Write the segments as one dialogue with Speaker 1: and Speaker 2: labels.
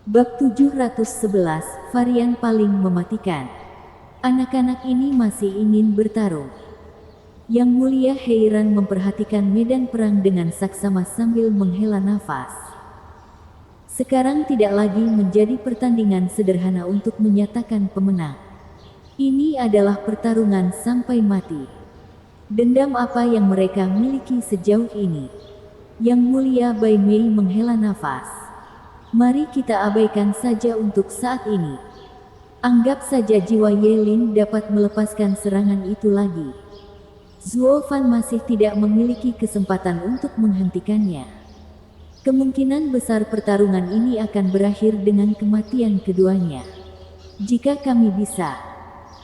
Speaker 1: Bab 711, varian paling mematikan. Anak-anak ini masih ingin bertarung. Yang Mulia heran memperhatikan medan perang dengan saksama sambil menghela nafas. Sekarang tidak lagi menjadi pertandingan sederhana untuk menyatakan pemenang. Ini adalah pertarungan sampai mati. Dendam apa yang mereka miliki sejauh ini? Yang Mulia Bai Mei menghela nafas. Mari kita abaikan saja untuk saat ini. Anggap saja jiwa Yelin dapat melepaskan serangan itu lagi. Zuo Fan masih tidak memiliki kesempatan untuk menghentikannya. Kemungkinan besar pertarungan ini akan berakhir dengan kematian keduanya. Jika kami bisa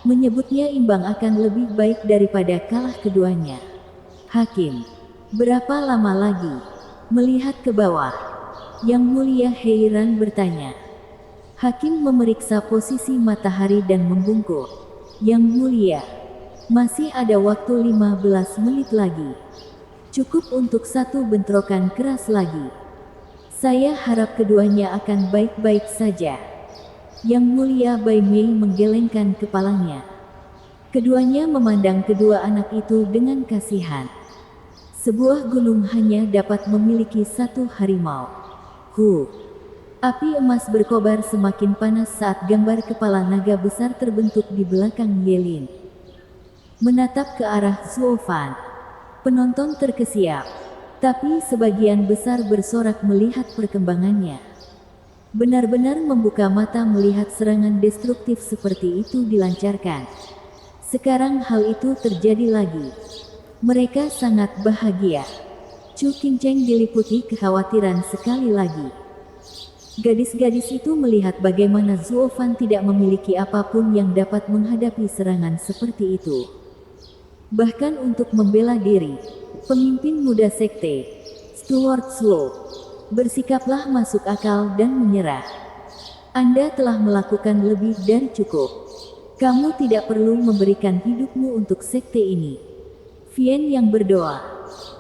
Speaker 1: menyebutnya imbang akan lebih baik daripada kalah keduanya. Hakim, berapa lama lagi? Melihat ke bawah, Yang Mulia heran bertanya. Hakim memeriksa posisi matahari dan membungkuk. Yang Mulia, masih ada waktu 15 menit lagi. Cukup untuk satu bentrokan keras lagi. Saya harap keduanya akan baik-baik saja. Yang Mulia Bai Mei menggelengkan kepalanya. Keduanya memandang kedua anak itu dengan kasihan. Sebuah gunung hanya dapat memiliki satu harimau. Api emas berkobar semakin panas saat gambar kepala naga besar terbentuk di belakang Yelin. Menatap ke arah Zuo Fan. Penonton terkesiap, tapi sebagian besar bersorak melihat perkembangannya. Benar-benar membuka mata melihat serangan destruktif seperti itu dilancarkan. Sekarang hal itu terjadi lagi. Mereka sangat bahagia. Chu Qingcheng diliputi kekhawatiran sekali lagi. Gadis-gadis itu melihat bagaimana Zuo Fan tidak memiliki apapun yang dapat menghadapi serangan seperti itu. Bahkan untuk membela diri, pemimpin muda sekte, Stuart Slow, bersikaplah masuk akal dan menyerah. Anda telah melakukan lebih dari cukup. Kamu tidak perlu memberikan hidupmu untuk sekte ini. Vien yang berdoa.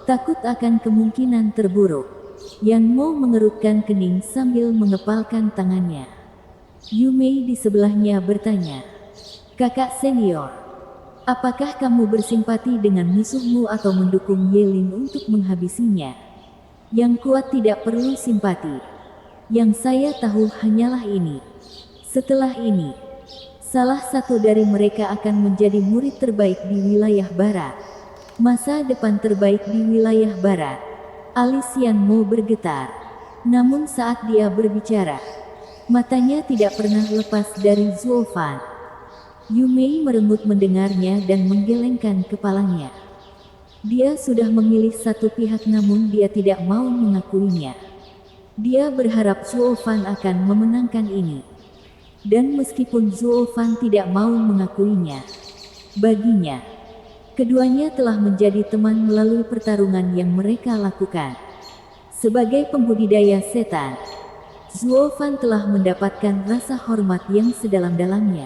Speaker 1: Takut akan kemungkinan terburuk. Yan Mo mengerutkan kening sambil mengepalkan tangannya. Yu Mei di sebelahnya bertanya. Kakak senior, apakah kamu bersimpati dengan musuhmu atau mendukung Yelin untuk menghabisinya? Yang kuat tidak perlu simpati. Yang saya tahu hanyalah ini. Setelah ini, salah satu dari mereka akan menjadi murid terbaik di wilayah barat. Masa depan terbaik di wilayah barat. Alis Yan Mo bergetar. Namun saat dia berbicara, matanya tidak pernah lepas dari Zuo Fan. Yu Mei merengut mendengarnya dan menggelengkan kepalanya. Dia sudah memilih satu pihak namun dia tidak mau mengakuinya. Dia berharap Zuo Fan akan memenangkan ini. Dan meskipun Zuo Fan tidak mau mengakuinya, baginya, keduanya telah menjadi teman melalui pertarungan yang mereka lakukan. Sebagai pembudidaya setan, Zuo Fan telah mendapatkan rasa hormat yang sedalam-dalamnya.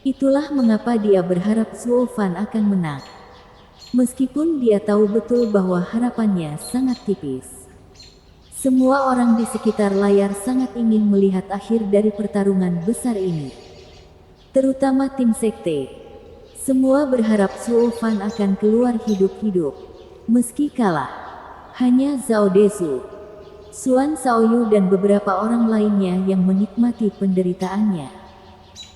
Speaker 1: Itulah mengapa dia berharap Zuo Fan akan menang. Meskipun dia tahu betul bahwa harapannya sangat tipis. Semua orang di sekitar layar sangat ingin melihat akhir dari pertarungan besar ini. Terutama tim sekte. Semua berharap Zuo Fan akan keluar hidup-hidup. Meski kalah, hanya Zhao Dezu, Xuan Shaoyu dan beberapa orang lainnya yang menikmati penderitaannya.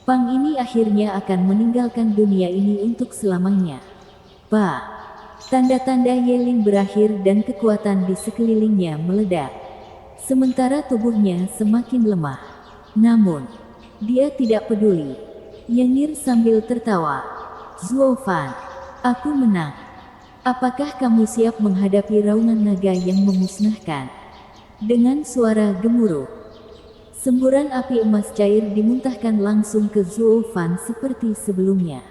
Speaker 1: Pang ini akhirnya akan meninggalkan dunia ini untuk selamanya. Tanda-tanda Yelin berakhir dan kekuatan di sekelilingnya meledak. Sementara tubuhnya semakin lemah. Namun, dia tidak peduli. Nyengir sambil tertawa. Zuo Fan, aku menang. Apakah kamu siap menghadapi raungan naga yang memusnahkan? Dengan suara gemuruh, semburan api emas cair dimuntahkan langsung ke Zuo Fan seperti sebelumnya.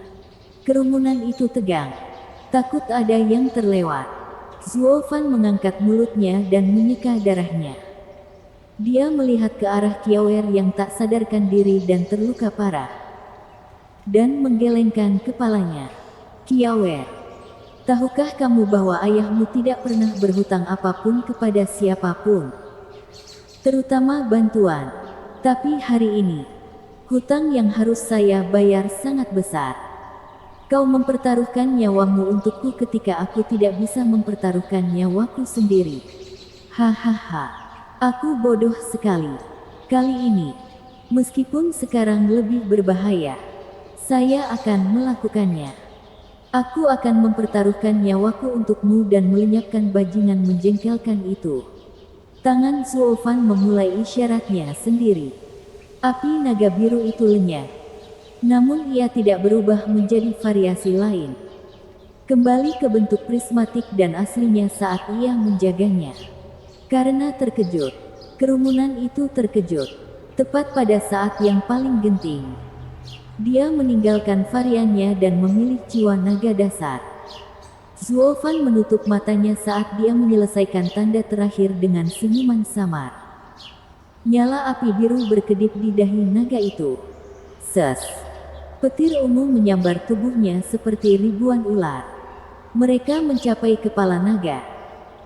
Speaker 1: Kerumunan itu tegang. Takut ada yang terlewat. Zuo Fan mengangkat mulutnya dan menyeka darahnya. Dia melihat ke arah Qiaoer yang tak sadarkan diri dan terluka parah. Dan menggelengkan kepalanya. Qiaoer, tahukah kamu bahwa ayahmu tidak pernah berhutang apapun kepada siapapun? Terutama bantuan. Tapi hari ini, hutang yang harus saya bayar sangat besar. Kau mempertaruhkan nyawamu untukku ketika aku tidak bisa mempertaruhkan nyawaku sendiri. Hahaha, aku bodoh sekali. Kali ini, meskipun sekarang lebih berbahaya, saya akan melakukannya. Aku akan mempertaruhkan nyawaku untukmu dan melenyapkan bajingan menjengkelkan itu. Tangan Zuo Fan memulai isyaratnya sendiri. Api naga biru itu lenyap. Namun ia tidak berubah menjadi variasi lain. Kembali ke bentuk prismatik dan aslinya saat ia menjaganya. Karena terkejut, kerumunan itu terkejut. Tepat pada saat yang paling genting, dia meninggalkan variannya dan memilih jiwa naga dasar. Zuo Fan menutup matanya saat dia menyelesaikan tanda terakhir dengan senyuman samar. Nyala api biru berkedip di dahi naga itu. Ses. Petir ungu menyambar tubuhnya seperti ribuan ular. Mereka mencapai kepala naga,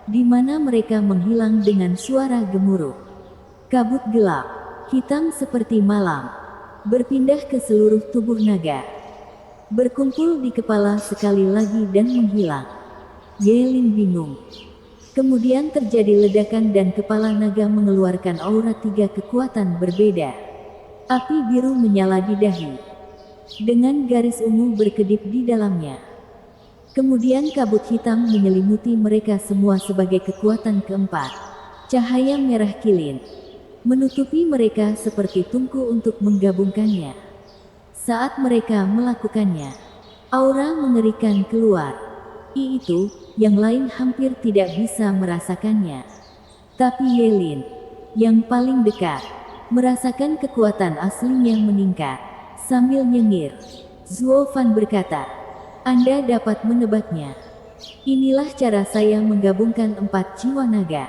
Speaker 1: di mana mereka menghilang dengan suara gemuruh. Kabut gelap, hitam seperti malam, berpindah ke seluruh tubuh naga, berkumpul di kepala sekali lagi dan menghilang. Ye Lin bingung. Kemudian terjadi ledakan dan kepala naga mengeluarkan aura 3 kekuatan berbeda. Api biru menyala di dahi, dengan garis ungu berkedip di dalamnya. Kemudian kabut hitam menyelimuti mereka semua sebagai kekuatan keempat. Cahaya merah kilin menutupi mereka seperti tungku untuk menggabungkannya. Saat mereka melakukannya, aura mengerikan keluar. Itu, yang lain hampir tidak bisa merasakannya. Tapi Ye Lin, yang paling dekat, merasakan kekuatan aslinya meningkat. Sambil nyengir, Zuo Fan berkata, "Anda dapat menebaknya. Inilah cara saya menggabungkan 4 jiwa naga.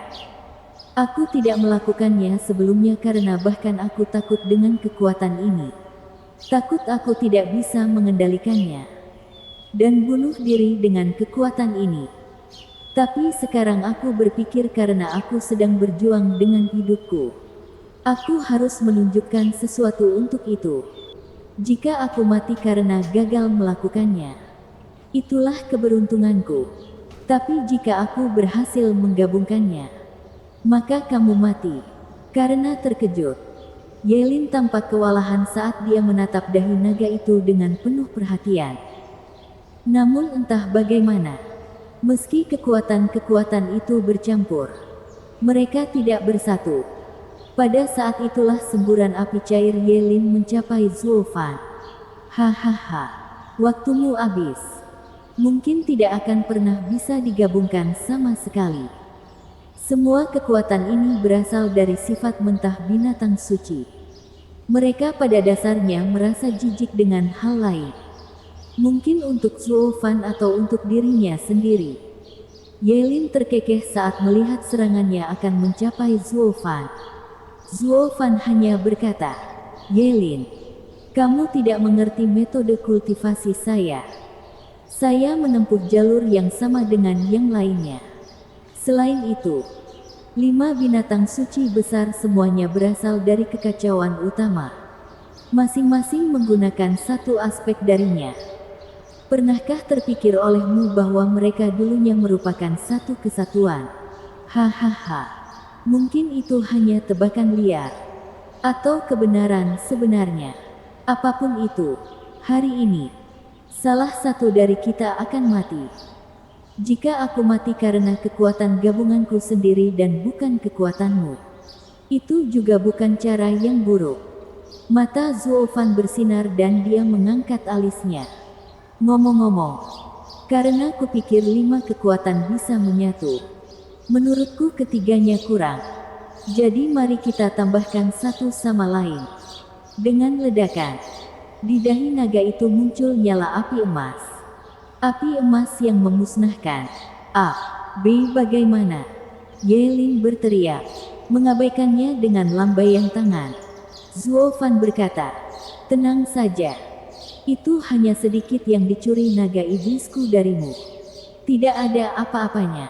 Speaker 1: Aku tidak melakukannya sebelumnya karena bahkan aku takut dengan kekuatan ini. Takut aku tidak bisa mengendalikannya dan bunuh diri dengan kekuatan ini. Tapi sekarang aku berpikir karena aku sedang berjuang dengan hidupku. Aku harus menunjukkan sesuatu untuk itu. Jika aku mati karena gagal melakukannya, itulah keberuntunganku. Tapi jika aku berhasil menggabungkannya, maka kamu mati." Karena terkejut, Ye Lin tampak kewalahan saat dia menatap dahi naga itu dengan penuh perhatian. Namun entah bagaimana, meski kekuatan-kekuatan itu bercampur, mereka tidak bersatu. Pada saat itulah semburan api cair Ye Lin mencapai Zuo Fan. "Hahaha, waktumu habis. Mungkin tidak akan pernah bisa digabungkan sama sekali." Semua kekuatan ini berasal dari sifat mentah binatang suci. Mereka pada dasarnya merasa jijik dengan hal lain. Mungkin untuk Zuo Fan atau untuk dirinya sendiri. Ye Lin terkekeh saat melihat serangannya akan mencapai Zuo Fan. Zuo Fan hanya berkata, "Ye Lin, kamu tidak mengerti metode kultivasi saya. Saya menempuh jalur yang sama dengan yang lainnya. Selain itu, 5 binatang suci besar semuanya berasal dari kekacauan utama. Masing-masing menggunakan satu aspek darinya. Pernahkah terpikir olehmu bahwa mereka dulunya merupakan satu kesatuan? Hahaha. Mungkin itu hanya tebakan liar. Atau kebenaran sebenarnya. Apapun itu, hari ini, salah satu dari kita akan mati. Jika aku mati karena kekuatan gabunganku sendiri dan bukan kekuatanmu, itu juga bukan cara yang buruk." Mata Zuo Fan bersinar dan dia mengangkat alisnya. "Ngomong-ngomong, karena kupikir 5 kekuatan bisa menyatu, menurutku ketiganya kurang. Jadi mari kita tambahkan satu sama lain." Dengan ledakan, di dahi naga itu muncul nyala api emas. Api emas yang memusnahkan. "A, B bagaimana?" Ye Lin berteriak, mengabaikannya dengan lambaian tangan. Zuo Fan berkata, "Tenang saja. Itu hanya sedikit yang dicuri naga iblisku darimu. Tidak ada apa-apanya.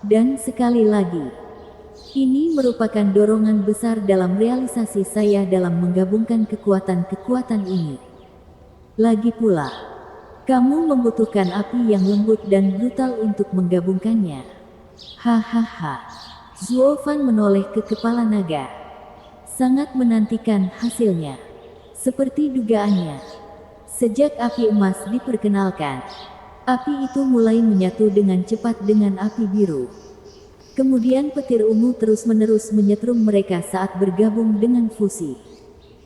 Speaker 1: Dan sekali lagi, Ini merupakan dorongan besar dalam realisasi saya dalam menggabungkan kekuatan-kekuatan ini. Lagi pula, kamu membutuhkan api yang lembut dan brutal untuk menggabungkannya. Hahaha. Zuo Fan menoleh ke kepala naga. Sangat menantikan hasilnya. Seperti dugaannya, sejak api emas diperkenalkan, api itu mulai menyatu dengan cepat dengan api biru. Kemudian petir ungu terus-menerus menyetrum mereka saat bergabung dengan fusi.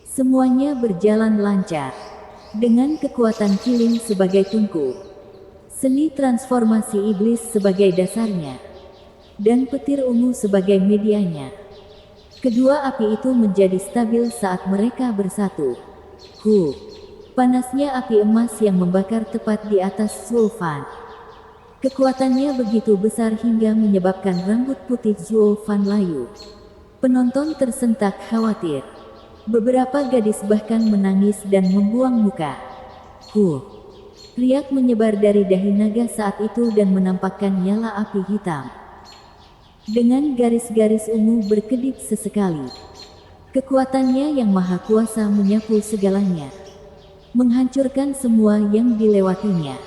Speaker 1: Semuanya berjalan lancar, dengan kekuatan kilin sebagai tungku, seni transformasi iblis sebagai dasarnya, dan petir ungu sebagai medianya. Kedua api itu menjadi stabil saat mereka bersatu. Panasnya api emas yang membakar tepat di atas Zuo Fan. Kekuatannya begitu besar hingga menyebabkan rambut putih Zuo Fan layu. Penonton tersentak khawatir. Beberapa gadis bahkan menangis dan membuang muka. Riak menyebar dari dahi naga saat itu dan menampakkan nyala api hitam. Dengan garis-garis ungu berkedip sesekali. Kekuatannya yang maha kuasa menyapu segalanya. Menghancurkan semua yang dilewatinya.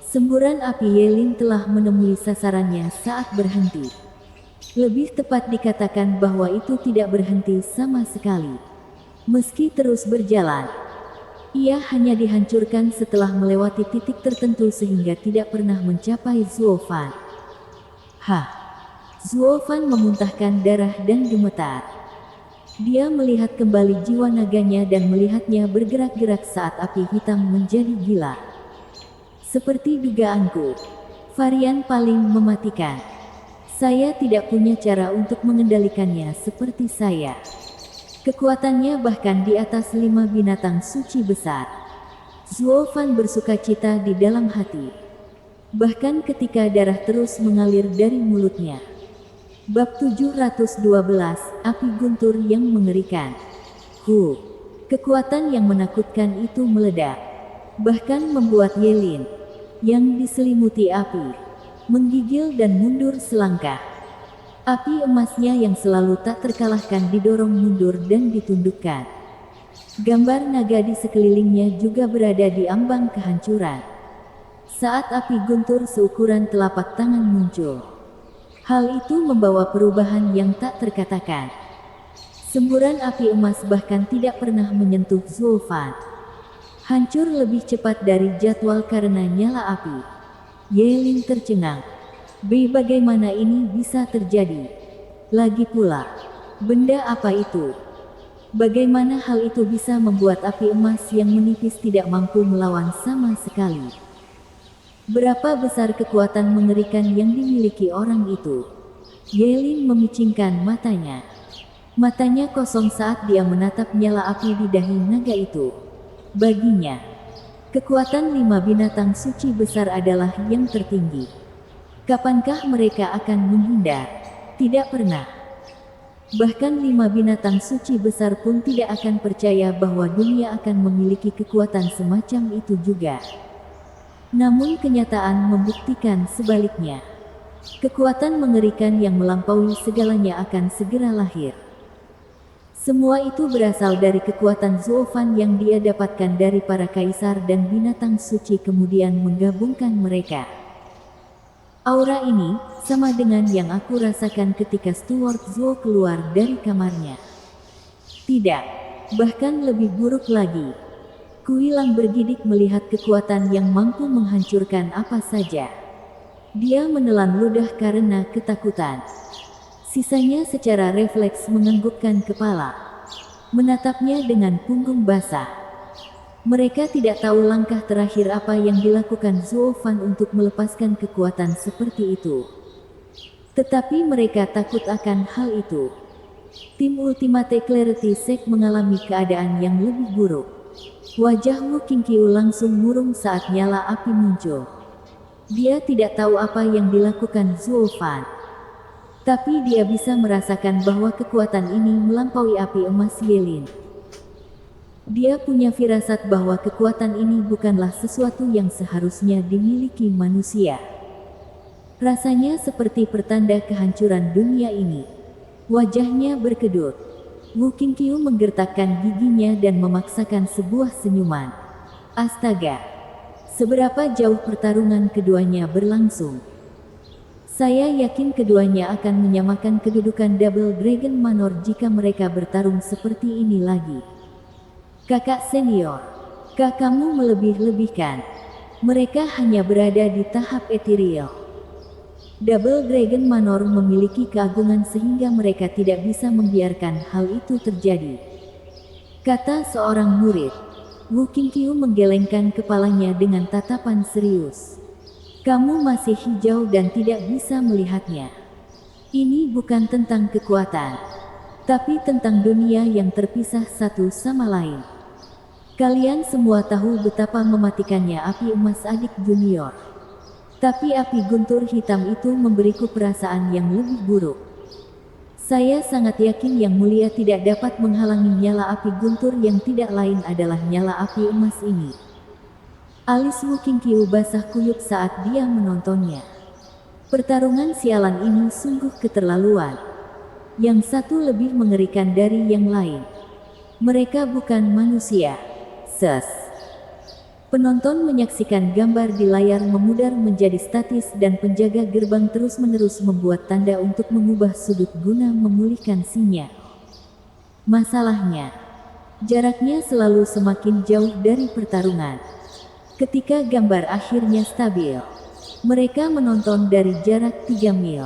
Speaker 1: Semburan api Yelin telah menemui sasarannya saat berhenti. Lebih tepat dikatakan bahwa itu tidak berhenti sama sekali. Meski terus berjalan, ia hanya dihancurkan setelah melewati titik tertentu sehingga tidak pernah mencapai Zuo Fan. Zuo Fan memuntahkan darah dan gemetar. Dia melihat kembali jiwa naganya dan melihatnya bergerak-gerak saat api hitam menjadi gila. Seperti dugaanku, varian paling mematikan. Saya tidak punya cara untuk mengendalikannya seperti saya. Kekuatannya bahkan di atas 5 binatang suci besar. Zuo Fan bersukacita di dalam hati. Bahkan ketika darah terus mengalir dari mulutnya. Bab 712, Api Guntur yang Mengerikan. Kekuatan yang menakutkan itu meledak. Bahkan membuat Yelin, yang diselimuti api, menggigil dan mundur selangkah. Api emasnya yang selalu tak terkalahkan didorong mundur dan ditundukkan. Gambar naga di sekelilingnya juga berada di ambang kehancuran. Saat api guntur seukuran telapak tangan muncul, hal itu membawa perubahan yang tak terkatakan. Semburan api emas bahkan tidak pernah menyentuh Zuo Fan. Hancur lebih cepat dari jadwal karena nyala api. Yelin tercengang. Bagaimana ini bisa terjadi? Lagi pula, benda apa itu? Bagaimana hal itu bisa membuat api emas yang menipis tidak mampu melawan sama sekali? Berapa besar kekuatan mengerikan yang dimiliki orang itu? Yelin memicingkan matanya. Matanya kosong saat dia menatap nyala api di dahi naga itu. Baginya, kekuatan 5 binatang suci besar adalah yang tertinggi. Kapankah mereka akan menghindar? Tidak pernah. Bahkan 5 binatang suci besar pun tidak akan percaya bahwa dunia akan memiliki kekuatan semacam itu juga. Namun kenyataan membuktikan sebaliknya. Kekuatan mengerikan yang melampaui segalanya akan segera lahir. Semua itu berasal dari kekuatan Zuo Fan yang dia dapatkan dari para kaisar dan binatang suci kemudian menggabungkan mereka. Aura ini sama dengan yang aku rasakan ketika Steward Zuo keluar dari kamarnya. Tidak, bahkan lebih buruk lagi. Kuilang bergidik melihat kekuatan yang mampu menghancurkan apa saja. Dia menelan ludah karena ketakutan. Sisanya secara refleks menganggukkan kepala, menatapnya dengan punggung basah. Mereka tidak tahu langkah terakhir apa yang dilakukan Zuo Fan untuk melepaskan kekuatan seperti itu. Tetapi mereka takut akan hal itu. Tim Ultimate Clarity Sect mengalami keadaan yang lebih buruk. Wajah Wu Qingqiu langsung murung saat nyala api muncul. Dia tidak tahu apa yang dilakukan Zuo Fan. Tapi dia bisa merasakan bahwa kekuatan ini melampaui api emas Yelin. Dia punya firasat bahwa kekuatan ini bukanlah sesuatu yang seharusnya dimiliki manusia. Rasanya seperti pertanda kehancuran dunia ini. Wajahnya berkedut. Wu Qingqiu menggertakkan giginya dan memaksakan sebuah senyuman. Astaga! Seberapa jauh pertarungan keduanya berlangsung? Saya yakin keduanya akan menyamakan kedudukan Double Dragon Manor jika mereka bertarung seperti ini lagi. Kakak senior, kakakmu melebih-lebihkan. Mereka hanya berada di tahap ethereal. Double Dragon Manor memiliki keagungan sehingga mereka tidak bisa membiarkan hal itu terjadi, kata seorang murid. Wu Qingqiu menggelengkan kepalanya dengan tatapan serius. Kamu masih hijau dan tidak bisa melihatnya. Ini bukan tentang kekuatan, tapi tentang dunia yang terpisah satu sama lain. Kalian semua tahu betapa mematikannya api emas adik junior. Tapi api guntur hitam itu memberiku perasaan yang lebih buruk. Saya sangat yakin Yang Mulia tidak dapat menghalangi nyala api guntur yang tidak lain adalah nyala api emas ini. Alis Wu Qingqiu basah kuyup saat dia menontonnya. Pertarungan sialan ini sungguh keterlaluan. Yang satu lebih mengerikan dari yang lain. Mereka bukan manusia. Penonton menyaksikan gambar di layar memudar menjadi statis dan penjaga gerbang terus-menerus membuat tanda untuk mengubah sudut guna memulihkan sinyal. Masalahnya, jaraknya selalu semakin jauh dari pertarungan. Ketika gambar akhirnya stabil, mereka menonton dari jarak 3 mil.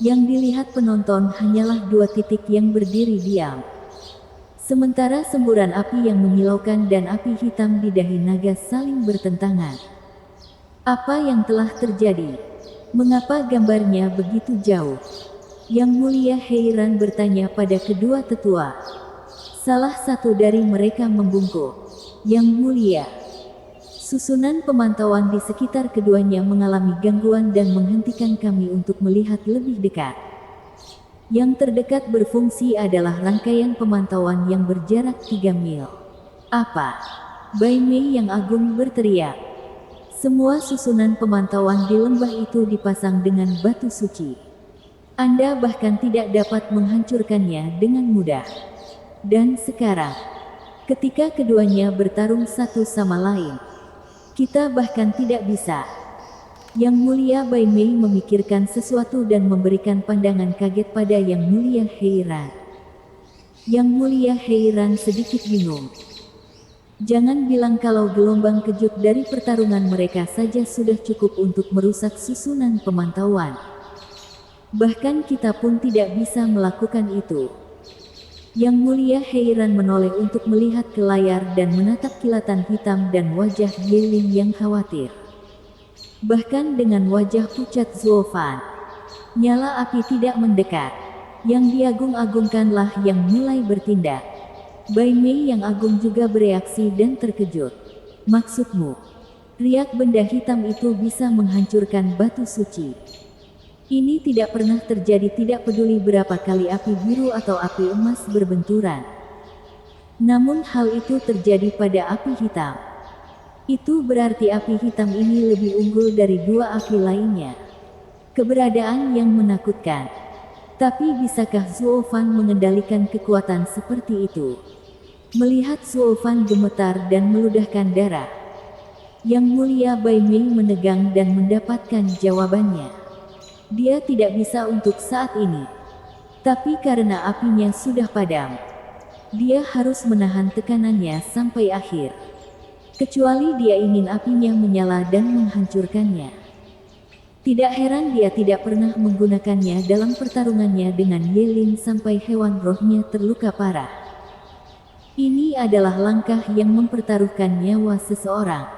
Speaker 1: Yang dilihat penonton hanyalah 2 titik yang berdiri diam. Sementara semburan api yang menyilaukan dan api hitam di dahi naga saling bertentangan. Apa yang telah terjadi? Mengapa gambarnya begitu jauh? Yang Mulia heran bertanya pada kedua tetua. Salah satu dari mereka membungkuk. Yang Mulia. Susunan pemantauan di sekitar keduanya mengalami gangguan dan menghentikan kami untuk melihat lebih dekat. Yang terdekat berfungsi adalah rangkaian pemantauan yang berjarak 3 mil. Apa? Bai Mei yang agung berteriak. Semua susunan pemantauan di lembah itu dipasang dengan batu suci. Anda bahkan tidak dapat menghancurkannya dengan mudah. Dan sekarang, ketika keduanya bertarung satu sama lain, kita bahkan tidak bisa. Yang Mulia Bai Mei memikirkan sesuatu dan memberikan pandangan kaget pada Yang Mulia Heiran. Yang Mulia Heiran sedikit bingung. Jangan bilang kalau gelombang kejut dari pertarungan mereka saja sudah cukup untuk merusak susunan pemantauan. Bahkan kita pun tidak bisa melakukan itu. Yang Mulia Heiran menoleh untuk melihat ke layar dan menatap kilatan hitam dan wajah Yelin yang khawatir. Bahkan dengan wajah pucat Zuofan, nyala api tidak mendekat. Yang diagung-agungkanlah yang mulai bertindak. Bai Mei yang agung juga bereaksi dan terkejut. Maksudmu, riak benda hitam itu bisa menghancurkan batu suci. Ini tidak pernah terjadi tidak peduli berapa kali api biru atau api emas berbenturan. Namun hal itu terjadi pada api hitam. Itu berarti api hitam ini lebih unggul dari 2 api lainnya. Keberadaan yang menakutkan. Tapi bisakah Zuofan mengendalikan kekuatan seperti itu? Melihat Zuofan gemetar dan meludahkan darah, Yang Mulia Bai Mei menegang dan mendapatkan jawabannya. Dia tidak bisa untuk saat ini. Tapi karena apinya sudah padam, dia harus menahan tekanannya sampai akhir. Kecuali dia ingin apinya menyala dan menghancurkannya. Tidak heran dia tidak pernah menggunakannya dalam pertarungannya dengan Yelin sampai hewan rohnya terluka parah. Ini adalah langkah yang mempertaruhkan nyawa seseorang.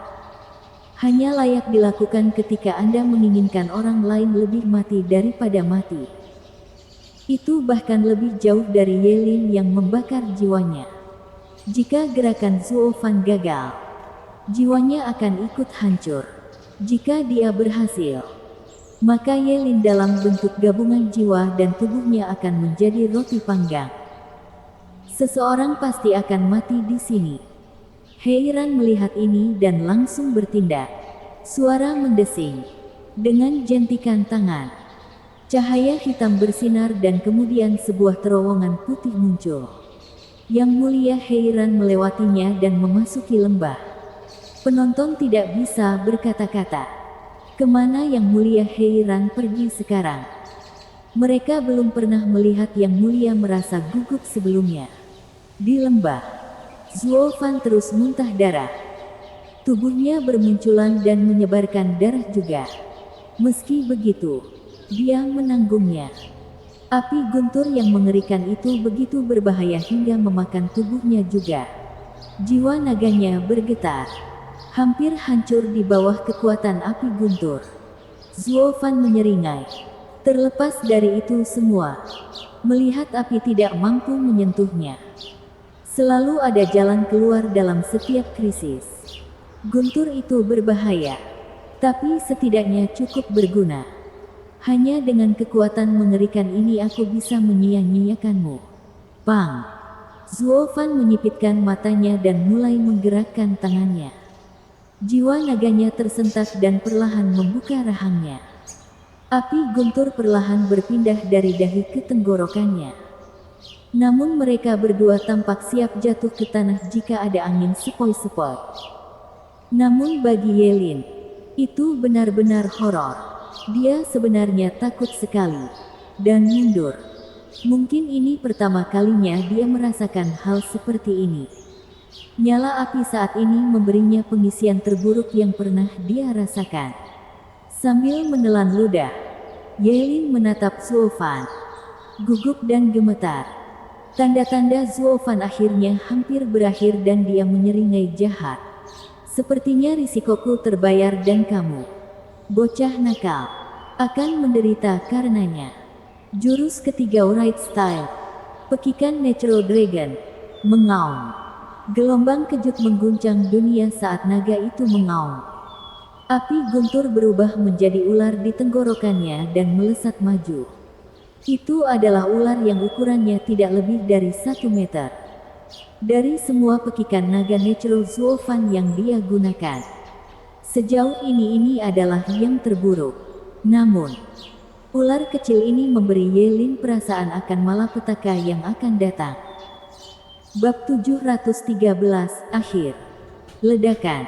Speaker 1: Hanya layak dilakukan ketika Anda menginginkan orang lain lebih mati daripada mati. Itu bahkan lebih jauh dari Yelin yang membakar jiwanya. Jika gerakan Zuofan gagal, jiwanya akan ikut hancur. Jika dia berhasil, maka Yelin dalam bentuk gabungan jiwa dan tubuhnya akan menjadi roti panggang. Seseorang pasti akan mati di sini. Heiran melihat ini dan langsung bertindak. Suara mendesing. Dengan jentikan tangan, Cahaya hitam bersinar dan kemudian sebuah terowongan putih muncul. Yang Mulia Heiran melewatinya dan memasuki lembah. Penonton tidak bisa berkata-kata. Kemana Yang Mulia Heiran pergi sekarang? Mereka belum pernah melihat Yang Mulia merasa gugup sebelumnya. Di lembah, Zuo Fan terus muntah darah. Tubuhnya bermunculan dan menyebarkan darah juga. Meski begitu, dia menanggungnya. Api guntur yang mengerikan itu begitu berbahaya hingga memakan tubuhnya juga. Jiwa naganya bergetar. Hampir hancur di bawah kekuatan api guntur. Zuo Fan menyeringai. Terlepas dari itu semua, melihat api tidak mampu menyentuhnya. Selalu ada jalan keluar dalam setiap krisis. Guntur itu berbahaya, tapi setidaknya cukup berguna. Hanya dengan kekuatan mengerikan ini aku bisa menyia-nyiakanmu. Pang! Zuo Fan menyipitkan matanya dan mulai menggerakkan tangannya. Jiwa naganya tersentak dan perlahan membuka rahangnya. Api guntur perlahan berpindah dari dahi ke tenggorokannya. Namun mereka berdua tampak siap jatuh ke tanah jika ada angin sepoi-sepoi. Namun bagi Yelin, itu benar-benar horor. Dia sebenarnya takut sekali dan mundur. Mungkin ini pertama kalinya dia merasakan hal seperti ini. Nyala api saat ini memberinya pengisian terburuk yang pernah dia rasakan. Sambil menelan ludah, Yelin menatap Zuo Fan, gugup dan gemetar. Tanda-tanda Zuo Fan akhirnya hampir berakhir dan dia menyeringai jahat. Sepertinya risikoku terbayar dan kamu, bocah nakal, akan menderita karenanya. Jurus ketiga Right Style, pekikan Natural Dragon, mengaum. Gelombang kejut mengguncang dunia saat naga itu mengaum. Api guntur berubah menjadi ular di tenggorokannya dan melesat maju. Itu adalah ular yang ukurannya tidak lebih dari 1 meter. Dari semua pekikan naga natural Zuo Fan yang dia gunakan, sejauh ini adalah yang terburuk. Namun, ular kecil ini memberi Yelin perasaan akan malapetaka yang akan datang. Bab 713 Akhir. Ledakan.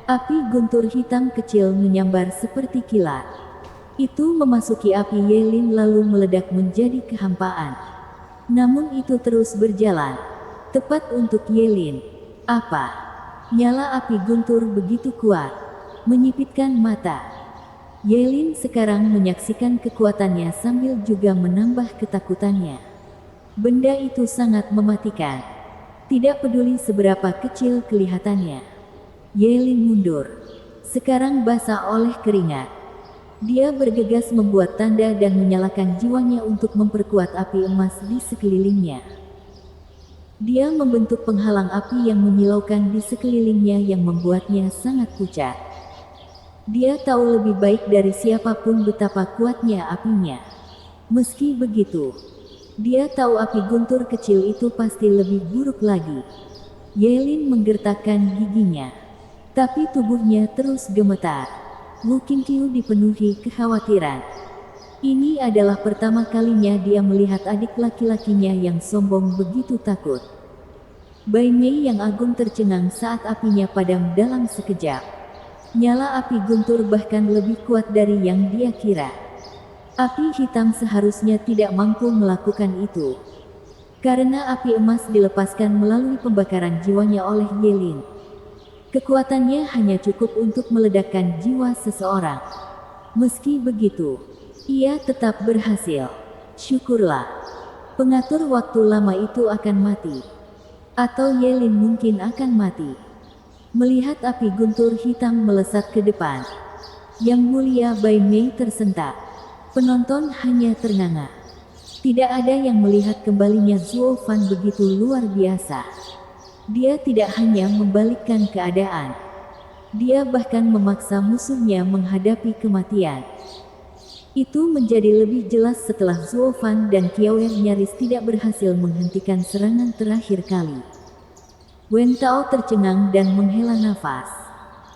Speaker 1: Api guntur hitam kecil menyambar seperti kilat. Itu memasuki api Yelin lalu meledak menjadi kehampaan. Namun itu terus berjalan. Tepat untuk Yelin. Apa? Nyala api guntur begitu kuat. Menyipitkan mata. Yelin sekarang menyaksikan kekuatannya sambil juga menambah ketakutannya. Benda itu sangat mematikan. Tidak peduli seberapa kecil kelihatannya. Yelin mundur. Sekarang basah oleh keringat. Dia bergegas membuat tanda dan menyalakan jiwanya untuk memperkuat api emas di sekelilingnya. Dia membentuk penghalang api yang menyilaukan di sekelilingnya yang membuatnya sangat pucat. Dia tahu lebih baik dari siapapun betapa kuatnya apinya. Meski begitu, dia tahu api guntur kecil itu pasti lebih buruk lagi. Yelin menggertakkan giginya, tapi tubuhnya terus gemetar. Wu Qingqiu dipenuhi kekhawatiran. Ini adalah pertama kalinya dia melihat adik laki-lakinya yang sombong begitu takut. Bai Mei yang agung tercengang saat apinya padam dalam sekejap. Nyala api guntur bahkan lebih kuat dari yang dia kira. Api hitam seharusnya tidak mampu melakukan itu. Karena api emas dilepaskan melalui pembakaran jiwanya oleh Yelin. Kekuatannya hanya cukup untuk meledakkan jiwa seseorang. Meski begitu, ia tetap berhasil. Syukurlah. Pengatur waktu lama itu akan mati. Atau Yelin mungkin akan mati. Melihat api guntur hitam melesat ke depan, Yang Mulia Bai Mei tersentak. Penonton hanya ternganga. Tidak ada yang melihat kembalinya Zuo Fan begitu luar biasa. Dia tidak hanya membalikkan keadaan. Dia bahkan memaksa musuhnya menghadapi kematian. Itu menjadi lebih jelas setelah Zuo Fan dan Qiaoer nyaris tidak berhasil menghentikan serangan terakhir kali. Wen Tao tercengang dan menghela nafas.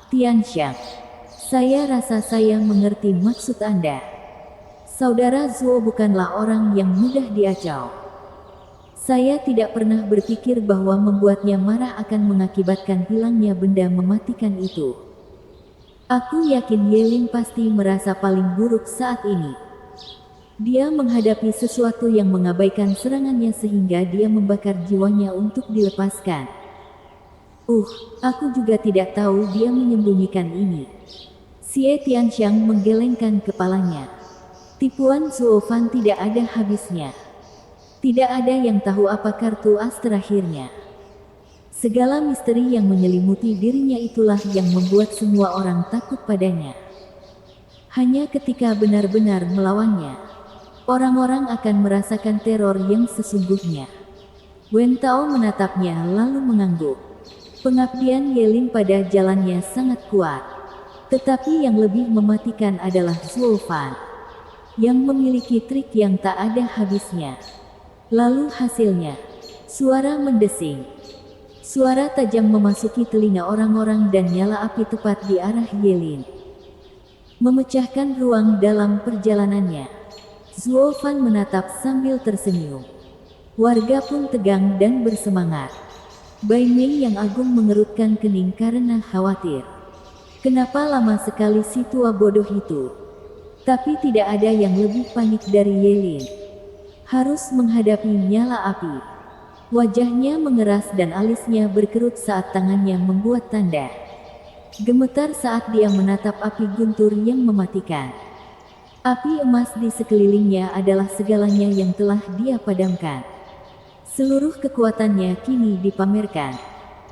Speaker 1: Tian Xiang, saya rasa saya mengerti maksud Anda. Saudara Zuo bukanlah orang yang mudah diacau. Saya tidak pernah berpikir bahwa membuatnya marah akan mengakibatkan hilangnya benda mematikan itu. Aku yakin Yelin pasti merasa paling buruk saat ini. Dia menghadapi sesuatu yang mengabaikan serangannya sehingga dia membakar jiwanya untuk dilepaskan. Aku juga tidak tahu dia menyembunyikan ini. Xie Tianxiang menggelengkan kepalanya. Tipuan Zuo Fan tidak ada habisnya. Tidak ada yang tahu apa kartu as terakhirnya. Segala misteri yang menyelimuti dirinya itulah yang membuat semua orang takut padanya. Hanya ketika benar-benar melawannya, orang-orang akan merasakan teror yang sesungguhnya. Wen Tao menatapnya lalu mengangguk. Pengabdian Yelin pada jalannya sangat kuat. Tetapi yang lebih mematikan adalah Zuo Fan, yang memiliki trik yang tak ada habisnya. Lalu hasilnya, suara mendesing. Suara tajam memasuki telinga orang-orang dan nyala api tepat di arah Yelin, memecahkan ruang dalam perjalanannya. Zuo Fan menatap sambil tersenyum. Warga pun tegang dan bersemangat. Bai Mei yang agung mengerutkan kening karena khawatir. Kenapa lama sekali si tua bodoh itu? Tapi tidak ada yang lebih panik dari Yelin. Harus menghadapi nyala api. Wajahnya mengeras dan alisnya berkerut saat tangannya membuat tanda. Gemetar saat dia menatap api guntur yang mematikan. Api emas di sekelilingnya adalah segalanya yang telah dia padamkan. Seluruh kekuatannya kini dipamerkan.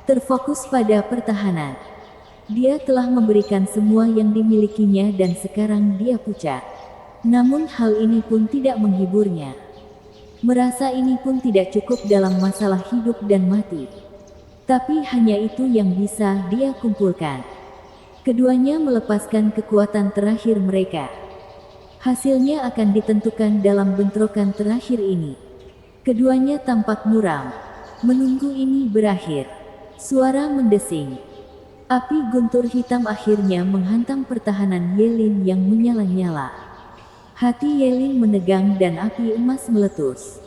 Speaker 1: Terfokus pada pertahanan. Dia telah memberikan semua yang dimilikinya dan sekarang dia pucat. Namun hal ini pun tidak menghiburnya. Merasa ini pun tidak cukup dalam masalah hidup dan mati. Tapi hanya itu yang bisa dia kumpulkan. Keduanya melepaskan kekuatan terakhir mereka. Hasilnya akan ditentukan dalam bentrokan terakhir ini. Keduanya tampak muram. Menunggu ini berakhir. Suara mendesing. Api guntur hitam akhirnya menghantam pertahanan Yelin yang menyala-nyala. Hati Yelin menegang dan api emas meletus.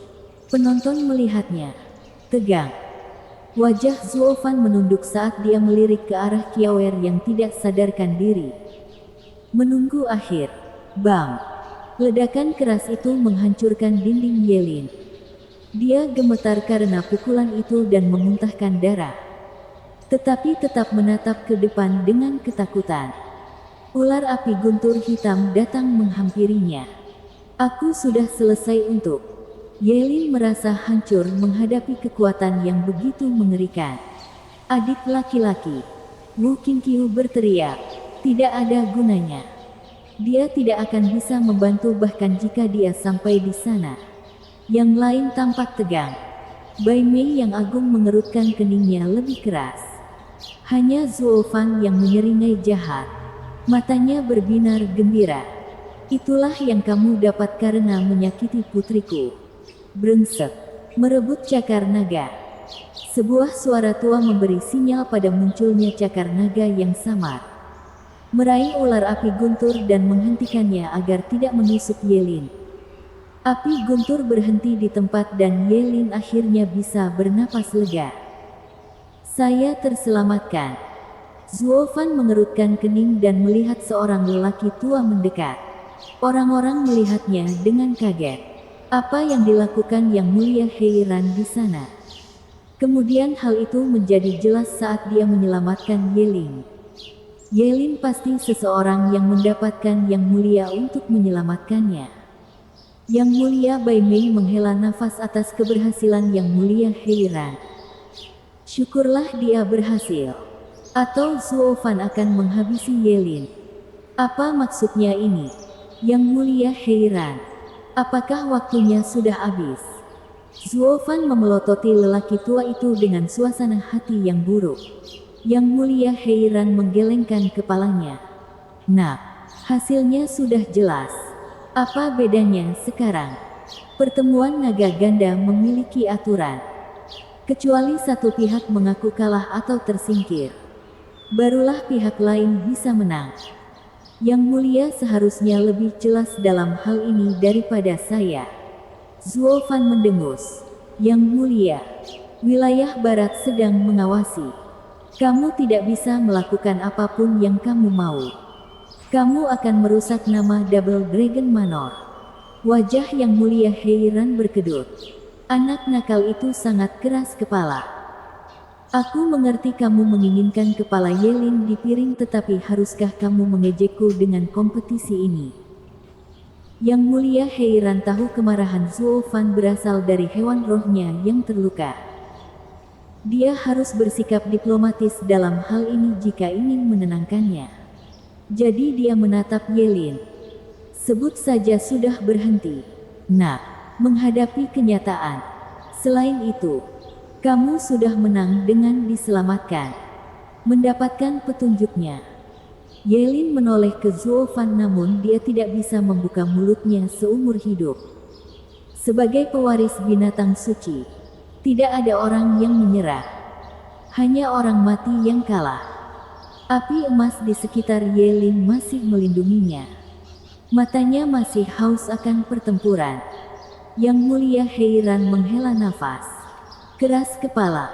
Speaker 1: Penonton melihatnya. Tegang. Wajah Zuo Fan menunduk saat dia melirik ke arah Qiaoer yang tidak sadarkan diri. Menunggu akhir. Bang! Ledakan keras itu menghancurkan dinding Yelin. Dia gemetar karena pukulan itu dan memuntahkan darah. Tetapi tetap menatap ke depan dengan ketakutan. Ular api guntur hitam datang menghampirinya. Aku sudah selesai untuk. Yelin merasa hancur menghadapi kekuatan yang begitu mengerikan. Adik laki-laki. Wu Qingqiu berteriak. Tidak ada gunanya. Dia tidak akan bisa membantu bahkan jika dia sampai di sana. Yang lain tampak tegang. Bai Mei yang agung mengerutkan keningnya lebih keras. Hanya Zuo Fan yang menyeringai jahat. Matanya berbinar gembira. Itulah yang kamu dapat karena menyakiti putriku. Brengsek. Merebut cakar naga. Sebuah suara tua memberi sinyal pada munculnya cakar naga yang samar. Meraih ular api guntur dan menghentikannya agar tidak menusuk Yelin. Api guntur berhenti di tempat dan Yelin akhirnya bisa bernapas lega. Saya terselamatkan. Zuo Fan mengerutkan kening dan melihat seorang lelaki tua mendekat. Orang-orang melihatnya dengan kaget. Apa yang dilakukan Yang Mulia Heiran di sana? Kemudian hal itu menjadi jelas saat dia menyelamatkan Yelin. Yelin pasti seseorang yang mendapatkan Yang Mulia untuk menyelamatkannya. Yang Mulia Bai Mei menghela nafas atas keberhasilan Yang Mulia Heiran. Syukurlah dia berhasil. Atau Zuo Fan akan menghabisi Yelin. Apa maksudnya ini? Yang Mulia Heiran. Apakah waktunya sudah habis? Zuo Fan memelototi lelaki tua itu dengan suasana hati yang buruk. Yang Mulia Heiran menggelengkan kepalanya. Nah, hasilnya sudah jelas. Apa bedanya sekarang? Pertemuan naga ganda memiliki aturan. Kecuali satu pihak mengaku kalah atau tersingkir, barulah pihak lain bisa menang. Yang Mulia seharusnya lebih jelas dalam hal ini daripada saya. Zuo Fan mendengus. Yang Mulia, wilayah barat sedang mengawasi. Kamu tidak bisa melakukan apapun yang kamu mau. Kamu akan merusak nama Double Dragon Manor. Wajah Yang Mulia heran berkedut. Anak nakal itu sangat keras kepala. Aku mengerti kamu menginginkan kepala Yelin di piring, tetapi haruskah kamu mengejekku dengan kompetisi ini? Yang Mulia heran tahu kemarahan Zuo Fan berasal dari hewan rohnya yang terluka. Dia harus bersikap diplomatis dalam hal ini jika ingin menenangkannya. Jadi dia menatap Yelin. Sebut saja sudah berhenti. Nah, menghadapi kenyataan. Selain itu, kamu sudah menang dengan diselamatkan. Mendapatkan petunjuknya. Yelin menoleh ke Zuo Fan, namun dia tidak bisa membuka mulutnya seumur hidup. Sebagai pewaris binatang suci, tidak ada orang yang menyerah. Hanya orang mati yang kalah. Api emas di sekitar Yelin masih melindunginya. Matanya masih haus akan pertempuran. Yang Mulia heran menghela nafas. Keras kepala.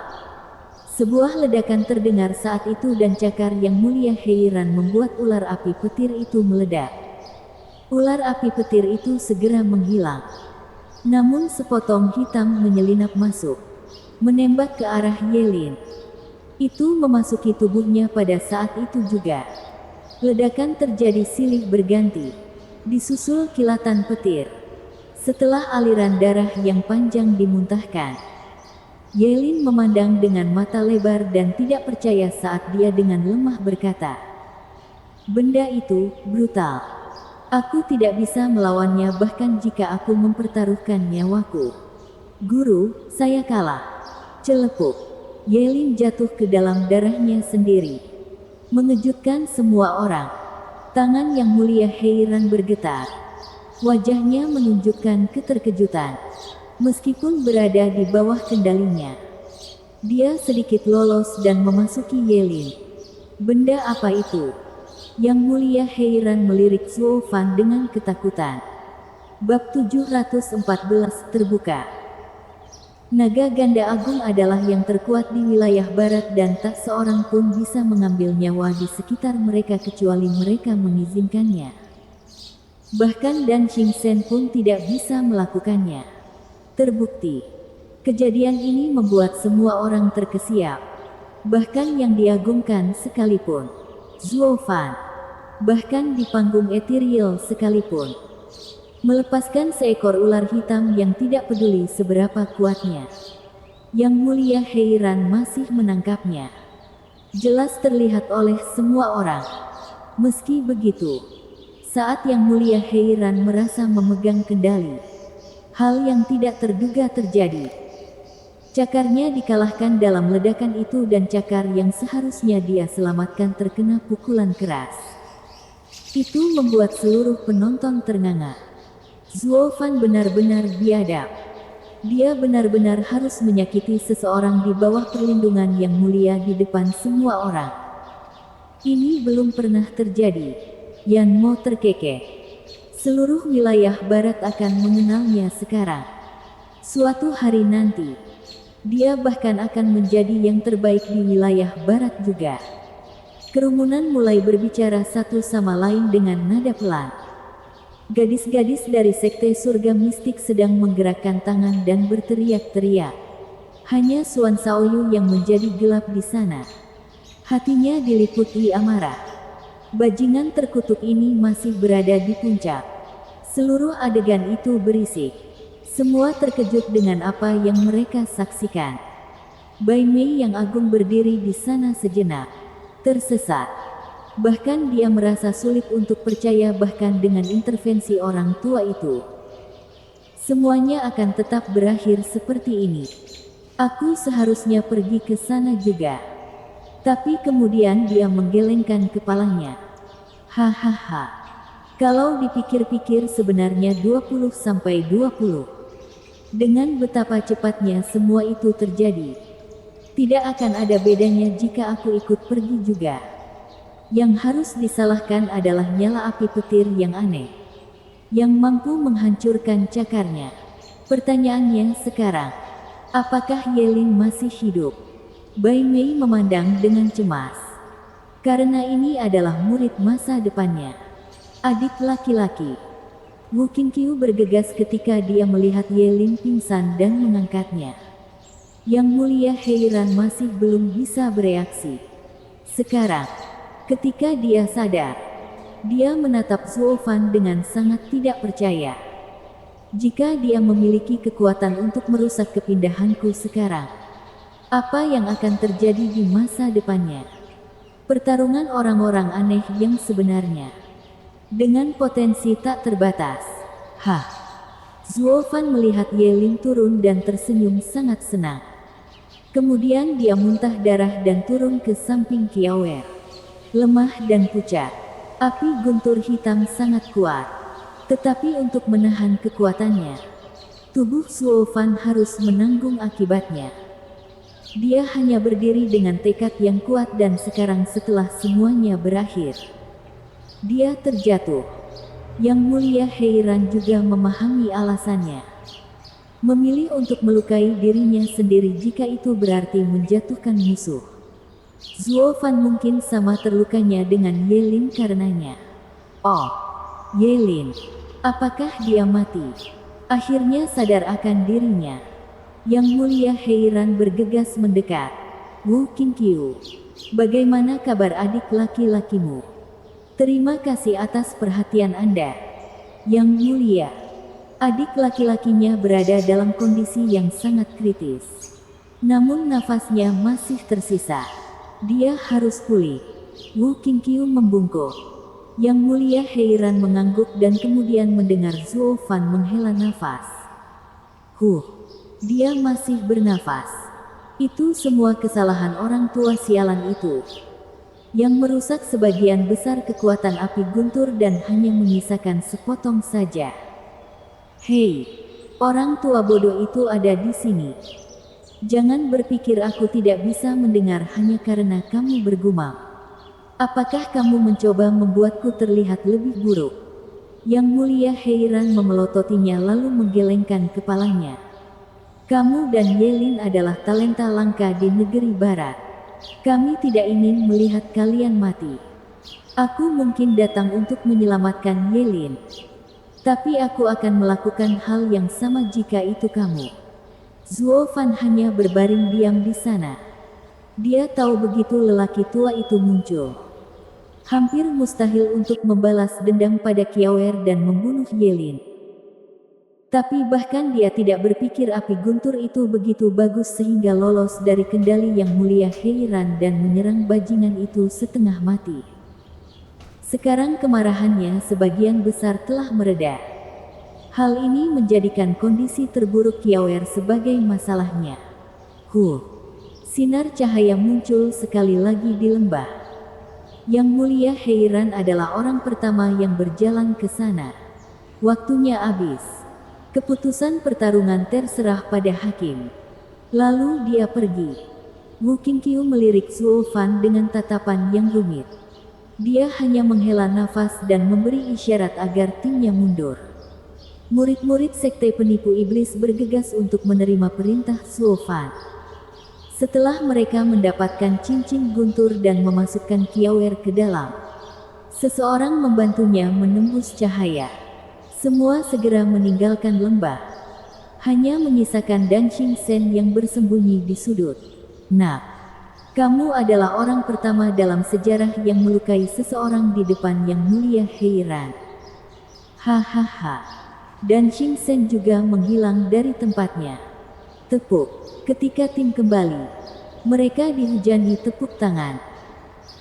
Speaker 1: Sebuah ledakan terdengar saat itu dan cakar Yang Mulia heran membuat ular api petir itu meledak. Ular api petir itu segera menghilang. Namun sepotong hitam menyelinap masuk, menembak ke arah Yelin. Itu memasuki tubuhnya pada saat itu juga. Ledakan terjadi silih berganti, disusul kilatan petir. Setelah aliran darah yang panjang dimuntahkan, Yelin memandang dengan mata lebar dan tidak percaya saat dia dengan lemah berkata, "Benda itu brutal. Aku tidak bisa melawannya bahkan jika aku mempertaruhkan nyawaku. Guru, saya kalah." Celepuk. Yelin jatuh ke dalam darahnya sendiri. Mengejutkan semua orang. Tangan Yang Mulia heran bergetar. Wajahnya menunjukkan keterkejutan. Meskipun berada di bawah kendalinya, dia sedikit lolos dan memasuki Yelin. Benda apa itu? Yang Mulia heran melirik Zuo Fan dengan ketakutan. Bab 714 terbuka. Naga ganda agung adalah yang terkuat di wilayah barat dan tak seorang pun bisa mengambil nyawa di sekitar mereka kecuali mereka mengizinkannya. Bahkan Dan Xingchen pun tidak bisa melakukannya. Terbukti, kejadian ini membuat semua orang terkesiap. Bahkan yang diagungkan sekalipun. Zuo Fan. Bahkan di panggung ethereal sekalipun. Melepaskan seekor ular hitam yang tidak peduli seberapa kuatnya. Yang Mulia heran masih menangkapnya. Jelas terlihat oleh semua orang. Meski begitu, saat Yang Mulia heran merasa memegang kendali, hal yang tidak terduga terjadi. Cakarnya dikalahkan dalam ledakan itu dan cakar yang seharusnya dia selamatkan terkena pukulan keras. Itu membuat seluruh penonton ternganga. Zuo Fan benar-benar biadab. Dia benar-benar harus menyakiti seseorang di bawah perlindungan Yang Mulia di depan semua orang. Ini belum pernah terjadi. Yan Mo terkekeh. Seluruh wilayah barat akan mengenalnya sekarang. Suatu hari nanti, dia bahkan akan menjadi yang terbaik di wilayah barat juga. Kerumunan mulai berbicara satu sama lain dengan nada pelan. Gadis-gadis dari sekte surga mistik sedang menggerakkan tangan dan berteriak-teriak. Hanya Suan Shaoyu yang menjadi gelap di sana. Hatinya diliputi amarah. Bajingan terkutuk ini masih berada di puncak. Seluruh adegan itu berisik. Semua terkejut dengan apa yang mereka saksikan. Bai Mei yang agung berdiri di sana sejenak. Tersesat. Bahkan dia merasa sulit untuk percaya bahkan dengan intervensi orang tua itu. Semuanya akan tetap berakhir seperti ini. Aku seharusnya pergi ke sana juga. Tapi kemudian dia menggelengkan kepalanya. Hahaha. Kalau dipikir-pikir sebenarnya 20-20. Dengan betapa cepatnya semua itu terjadi, tidak akan ada bedanya jika aku ikut pergi juga. Yang harus disalahkan adalah nyala api petir yang aneh, yang mampu menghancurkan cakarnya. Pertanyaannya sekarang, apakah Yelin masih hidup? Bai Mei memandang dengan cemas. Karena ini adalah murid masa depannya. Adik laki-laki. Wu Qingqiu bergegas ketika dia melihat Yelin pingsan dan mengangkatnya. Yang Mulia Heiran masih belum bisa bereaksi. Sekarang, ketika dia sadar, dia menatap Zuo Fan dengan sangat tidak percaya. Jika dia memiliki kekuatan untuk merusak kepindahanku sekarang, apa yang akan terjadi di masa depannya? Pertarungan orang-orang aneh yang sebenarnya. Dengan potensi tak terbatas. Hah. Zuo Fan melihat Yelin turun dan tersenyum sangat senang. Kemudian dia muntah darah dan turun ke samping Kiawer. Lemah dan pucat. Api guntur hitam sangat kuat. Tetapi untuk menahan kekuatannya, tubuh Zuo Fan harus menanggung akibatnya. Dia hanya berdiri dengan tekad yang kuat dan sekarang setelah semuanya berakhir, dia terjatuh. Yang Mulia Heiran juga memahami alasannya. Memilih untuk melukai dirinya sendiri jika itu berarti menjatuhkan musuh. Zuo Fan mungkin sama terlukanya dengan Yelin karenanya. Oh, Yelin. Apakah dia mati? Akhirnya sadar akan dirinya. Yang Mulia Heiran bergegas mendekat. Wu Qingqiu, bagaimana kabar adik laki-lakimu? Terima kasih atas perhatian Anda. Yang Mulia, adik laki-lakinya berada dalam kondisi yang sangat kritis. Namun nafasnya masih tersisa. Dia harus pulih. Wu Qingqiu membungkuk. Yang Mulia Heiran mengangguk dan kemudian mendengar Zuo Fan menghela nafas. Dia masih bernafas. Itu semua kesalahan orang tua sialan itu, yang merusak sebagian besar kekuatan api guntur dan hanya menyisakan sepotong saja. Hei, orang tua bodoh itu ada di sini. Jangan berpikir aku tidak bisa mendengar hanya karena kamu bergumam. Apakah kamu mencoba membuatku terlihat lebih buruk? Yang Mulia Heiran memelototinya lalu menggelengkan kepalanya. Kamu dan Yelin adalah talenta langka di negeri barat. Kami tidak ingin melihat kalian mati. Aku mungkin datang untuk menyelamatkan Yelin. Tapi aku akan melakukan hal yang sama jika itu kamu. Zuo Fan hanya berbaring diam di sana. Dia tahu begitu lelaki tua itu muncul, hampir mustahil untuk membalas dendam pada Kiawer dan membunuh Yelin. Tapi bahkan dia tidak berpikir api guntur itu begitu bagus sehingga lolos dari kendali Yang Mulia Heiran dan menyerang bajingan itu setengah mati. Sekarang kemarahannya sebagian besar telah mereda. Hal ini menjadikan kondisi terburuk Kiawer sebagai masalahnya. Sinar cahaya muncul sekali lagi di lembah. Yang Mulia Heiran adalah orang pertama yang berjalan ke sana. Waktunya habis. Keputusan pertarungan terserah pada hakim. Lalu dia pergi. Wu Qingqiu melirik Zuo Fan dengan tatapan yang rumit. Dia hanya menghela nafas dan memberi isyarat agar timnya mundur. Murid-murid sekte penipu iblis bergegas untuk menerima perintah Zuo Fan. Setelah mereka mendapatkan cincin guntur dan memasukkan Kiawer ke dalam, seseorang membantunya menembus cahaya. Semua segera meninggalkan lembah. Hanya menyisakan Dan Xingsen yang bersembunyi di sudut. Nak, kamu adalah orang pertama dalam sejarah yang melukai seseorang di depan Yang Mulia Heiran. Hahaha. Dan Xingsen juga menghilang dari tempatnya. Tepuk. Ketika tim kembali, mereka dihujani tepuk tangan.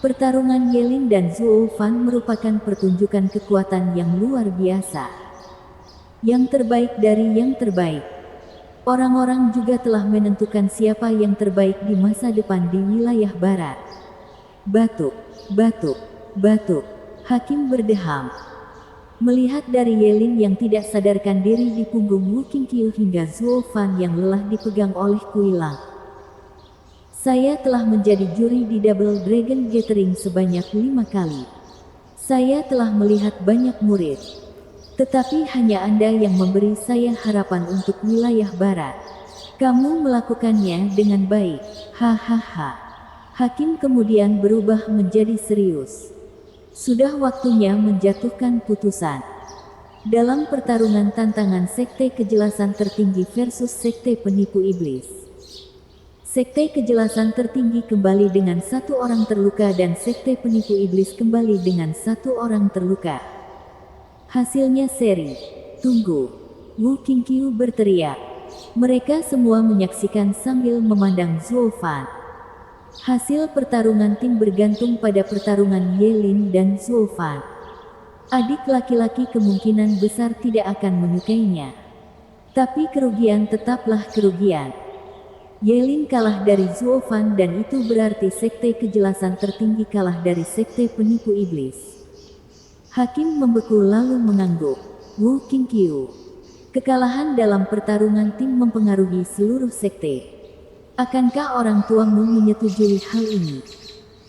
Speaker 1: Pertarungan Yelin dan Zuo Fan merupakan pertunjukan kekuatan yang luar biasa. Yang terbaik dari yang terbaik. Orang-orang juga telah menentukan siapa yang terbaik di masa depan di wilayah barat. Batuk, batuk, batuk. Hakim berdeham. Melihat dari Yelin yang tidak sadarkan diri di punggung Wu Qingqiu hingga Zuo Fan yang lelah dipegang oleh Kuilang. Saya telah menjadi juri di Double Dragon Gathering sebanyak 5 kali. Saya telah melihat banyak murid. Tetapi hanya Anda yang memberi saya harapan untuk wilayah barat. Kamu melakukannya dengan baik. Hahaha. Hakim kemudian berubah menjadi serius. Sudah waktunya menjatuhkan putusan. Dalam pertarungan tantangan Sekte Kejelasan Tertinggi versus Sekte Penipu Iblis. Sekte Kejelasan Tertinggi kembali dengan 1 orang terluka dan Sekte Penipu Iblis kembali dengan 1 orang terluka. Hasilnya seri. Tunggu. Wu Qingqiu berteriak. Mereka semua menyaksikan sambil memandang Zhuo Fan. Hasil pertarungan tim bergantung pada pertarungan Ye Lin dan Zhuo Fan. Adik laki-laki kemungkinan besar tidak akan menyukainya. Tapi kerugian tetaplah kerugian. Ye Lin kalah dari Zhuo Fan dan itu berarti Sekte Kejelasan Tertinggi kalah dari Sekte Penipu Iblis. Hakim membeku lalu mengangguk. Wu Qingqiu. Kekalahan dalam pertarungan tim mempengaruhi seluruh sekte. Akankah orang tuamu menyetujui hal ini?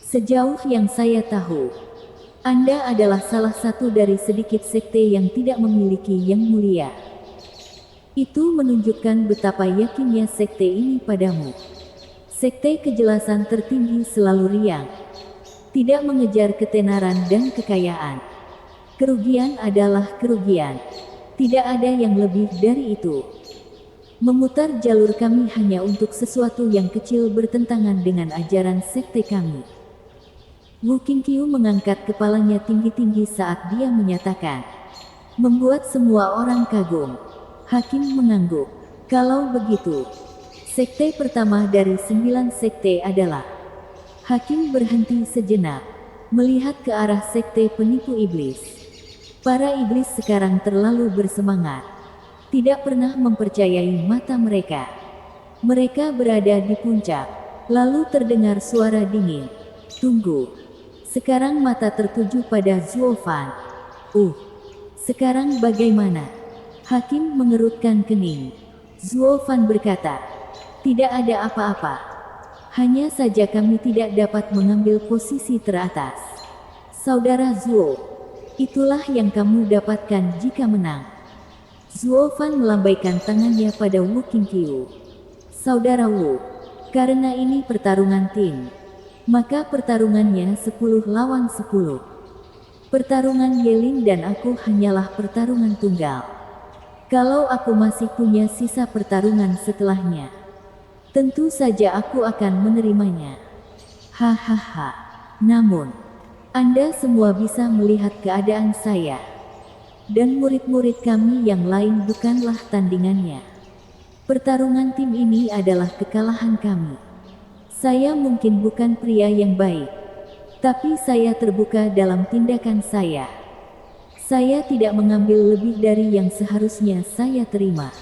Speaker 1: Sejauh yang saya tahu, Anda adalah salah satu dari sedikit sekte yang tidak memiliki yang mulia. Itu menunjukkan betapa yakinnya sekte ini padamu. Sekte Kejelasan Tertinggi selalu riang. Tidak mengejar ketenaran dan kekayaan. Kerugian adalah kerugian. Tidak ada yang lebih dari itu. Memutar jalur kami hanya untuk sesuatu yang kecil bertentangan dengan ajaran sekte kami. Wu Qingqiu mengangkat kepalanya tinggi-tinggi saat dia menyatakan. Membuat semua orang kagum. Hakim mengangguk. Kalau begitu, sekte pertama dari 9 sekte adalah. Hakim berhenti sejenak, melihat ke arah Sekte Penipu Iblis. Para iblis sekarang terlalu bersemangat. Tidak pernah mempercayai mata mereka. Mereka berada di puncak. Lalu terdengar suara dingin. Tunggu. Sekarang mata tertuju pada Zhuo Fan. Sekarang bagaimana? Hakim mengerutkan kening. Zhuo Fan berkata, tidak ada apa-apa. Hanya saja kami tidak dapat mengambil posisi teratas. Saudara Zhuo, itulah yang kamu dapatkan jika menang. Zhuo Fan melambaikan tangannya pada Wu Qingqiu. Saudara Wu, karena ini pertarungan tim, maka pertarungannya 10 lawan 10. Pertarungan Ye Lin dan aku hanyalah pertarungan tunggal. Kalau aku masih punya sisa pertarungan setelahnya, tentu saja aku akan menerimanya. Hahaha. Namun, Anda semua bisa melihat keadaan saya. Dan murid-murid kami yang lain bukanlah tandingannya. Pertarungan tim ini adalah kekalahan kami. Saya mungkin bukan pria yang baik, tapi saya terbuka dalam tindakan saya. Saya tidak mengambil lebih dari yang seharusnya saya terima.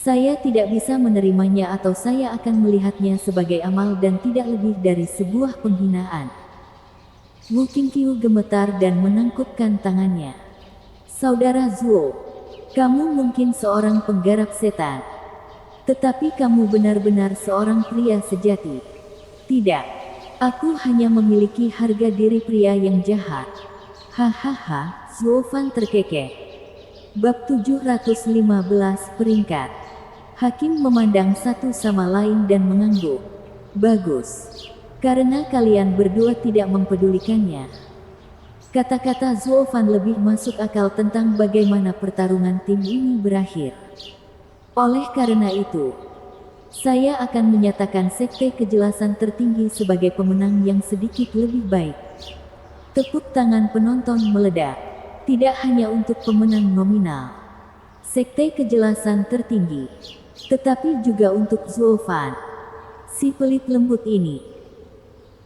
Speaker 1: Saya tidak bisa menerimanya atau saya akan melihatnya sebagai amal dan tidak lebih dari sebuah penghinaan. Wu Qingqiu gemetar dan menangkupkan tangannya. Saudara Zhuo, kamu mungkin seorang penggarap setan. Tetapi kamu benar-benar seorang pria sejati. Tidak, aku hanya memiliki harga diri pria yang jahat. Hahaha. Zhuo Fan terkekeh. Bab 715 peringkat. Hakim memandang satu sama lain dan mengangguk. Bagus. Karena kalian berdua tidak mempedulikannya. Kata-kata Zhuo Fan lebih masuk akal tentang bagaimana pertarungan tim ini berakhir. Oleh karena itu, saya akan menyatakan Sekte Kejelasan Tertinggi sebagai pemenang yang sedikit lebih baik. Tepuk tangan penonton meledak. Tidak hanya untuk pemenang nominal Sekte Kejelasan Tertinggi, tetapi juga untuk Zhuo Fan, si pelit lembut ini.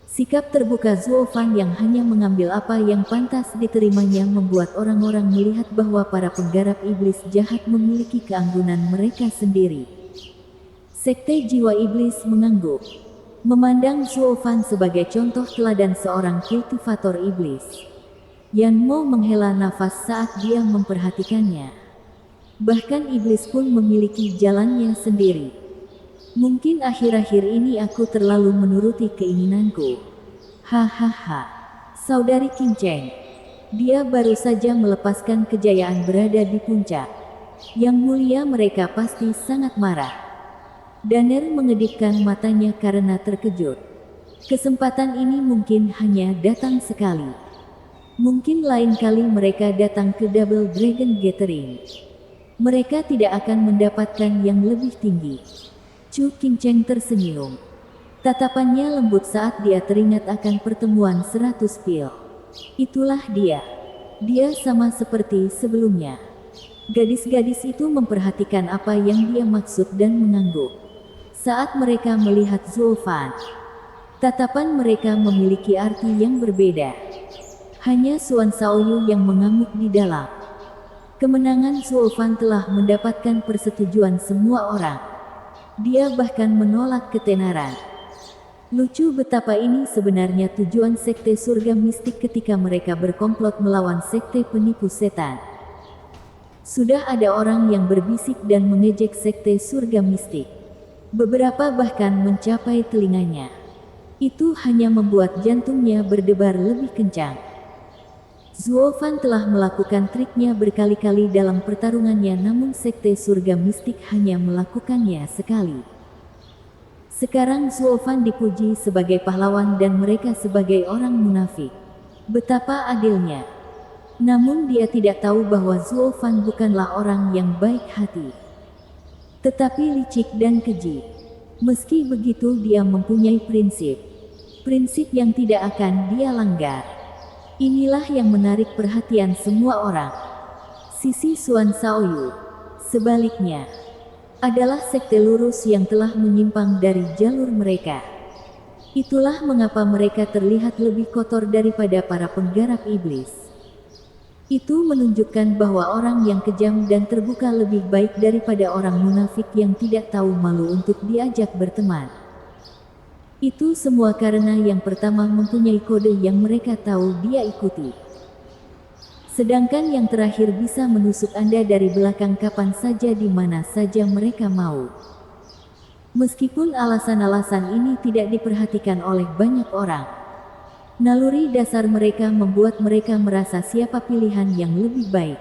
Speaker 1: Sikap terbuka Zhuo Fan yang hanya mengambil apa yang pantas diterimanya membuat orang-orang melihat bahwa para penggarap iblis jahat memiliki keanggunan mereka sendiri. Sekte Jiwa Iblis mengangguk, memandang Zhuo Fan sebagai contoh teladan seorang kultivator iblis. Yan Mo menghela nafas saat dia memperhatikannya. Bahkan iblis pun memiliki jalannya sendiri. Mungkin akhir-akhir ini aku terlalu menuruti keinginanku. Hahaha. Saudari Kinceng. Dia baru saja melepaskan kejayaan berada di puncak. Yang mulia mereka pasti sangat marah. Daner mengedipkan matanya karena terkejut. Kesempatan ini mungkin hanya datang sekali. Mungkin lain kali mereka datang ke Double Dragon Gathering. Mereka tidak akan mendapatkan yang lebih tinggi. Chu Qingcheng tersenyum. Tatapannya lembut saat dia teringat akan pertemuan 100 pil. Itulah dia. Dia sama seperti sebelumnya. Gadis-gadis itu memperhatikan apa yang dia maksud dan mengangguk. Saat mereka melihat Zhuo Fan, tatapan mereka memiliki arti yang berbeda. Hanya Xuan Shaoyu yang mengangguk di dalam. Kemenangan Zhuo Fan telah mendapatkan persetujuan semua orang. Dia bahkan menolak ketenaran. Lucu betapa ini sebenarnya tujuan sekte surga mistik ketika mereka berkomplot melawan sekte penipu setan. Sudah ada orang yang berbisik dan mengejek sekte surga mistik. Beberapa bahkan mencapai telinganya. Itu hanya membuat jantungnya berdebar lebih kencang. Zhuo Fan telah melakukan triknya berkali-kali dalam pertarungannya, namun sekte surga mistik hanya melakukannya sekali. Sekarang Zhuo Fan dipuji sebagai pahlawan dan mereka sebagai orang munafik. Betapa adilnya. Namun dia tidak tahu bahwa Zhuo Fan bukanlah orang yang baik hati, tetapi licik dan keji. Meski begitu dia mempunyai prinsip. Prinsip yang tidak akan dia langgar. Inilah yang menarik perhatian semua orang. Sisi Xuan Shaoyu, sebaliknya, adalah sekte lurus yang telah menyimpang dari jalur mereka. Itulah mengapa mereka terlihat lebih kotor daripada para penggarap iblis. Itu menunjukkan bahwa orang yang kejam dan terbuka lebih baik daripada orang munafik yang tidak tahu malu untuk diajak berteman. Itu semua karena yang pertama mempunyai kode yang mereka tahu dia ikuti. Sedangkan yang terakhir bisa menusuk Anda dari belakang kapan saja di mana saja mereka mau. Meskipun alasan-alasan ini tidak diperhatikan oleh banyak orang, naluri dasar mereka membuat mereka merasa siapa pilihan yang lebih baik.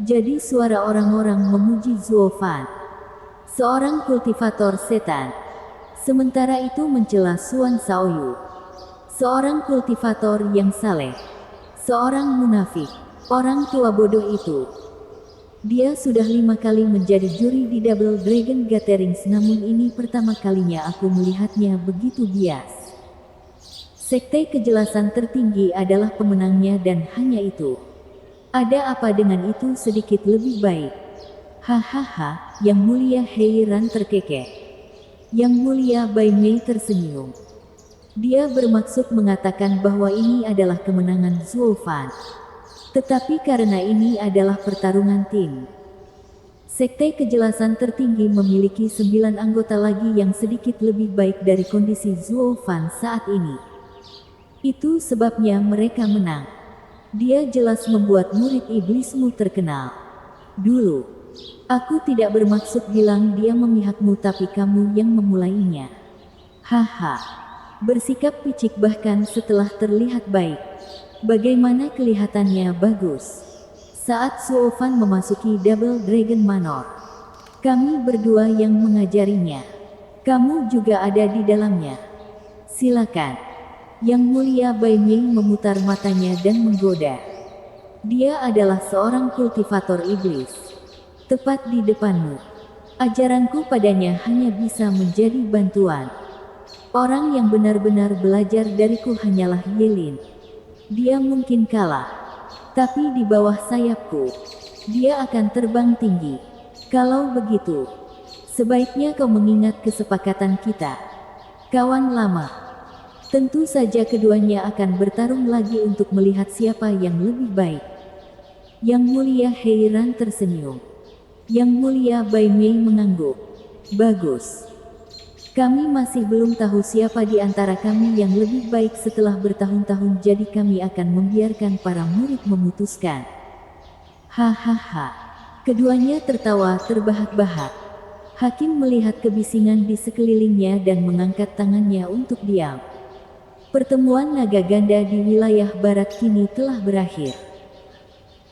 Speaker 1: Jadi suara orang-orang memuji Zhuo Fan, seorang kultivator setan. Sementara itu mencela Xuan Shaoyu, seorang kultivator yang saleh, seorang munafik, orang tua bodoh itu. Dia sudah 5 kali menjadi juri di Double Dragon Gathering, namun ini pertama kalinya aku melihatnya begitu bias. Sekte kejelasan tertinggi adalah pemenangnya dan hanya itu. Ada apa dengan itu sedikit lebih baik? Hahaha, Yang Mulia Heiran terkekeh. Yang Mulia Bai Mei tersenyum. Dia bermaksud mengatakan bahwa ini adalah kemenangan Zhuo Fan. Tetapi karena ini adalah pertarungan tim. Sekte kejelasan tertinggi memiliki 9 anggota lagi yang sedikit lebih baik dari kondisi Zhuo Fan saat ini. Itu sebabnya mereka menang. Dia jelas membuat murid iblismu terkenal. Dulu. Aku tidak bermaksud bilang dia memihakmu, tapi kamu yang memulainya. Haha. Bersikap picik bahkan setelah terlihat baik. Bagaimana kelihatannya bagus. Saat Zhuo Fan memasuki Double Dragon Manor, kami berdua yang mengajarinya. Kamu juga ada di dalamnya. Silakan. Yang Mulia Bai Mei memutar matanya dan menggoda. Dia adalah seorang kultivator iblis. Tepat di depanmu. Ajaranku padanya hanya bisa menjadi bantuan. Orang yang benar-benar belajar dariku hanyalah Yelin. Dia mungkin kalah, tapi di bawah sayapku, dia akan terbang tinggi. Kalau begitu, sebaiknya kau mengingat kesepakatan kita. Kawan lama. Tentu saja keduanya akan bertarung lagi untuk melihat siapa yang lebih baik. Yang Mulia Heiran tersenyum. Yang Mulia Bai Mei mengangguk. Bagus. Kami masih belum tahu siapa di antara kami yang lebih baik setelah bertahun-tahun, jadi kami akan membiarkan para murid memutuskan. Hahaha. Keduanya tertawa terbahak-bahak. Hakim melihat kebisingan di sekelilingnya dan mengangkat tangannya untuk diam. Pertemuan naga ganda di wilayah barat kini telah berakhir.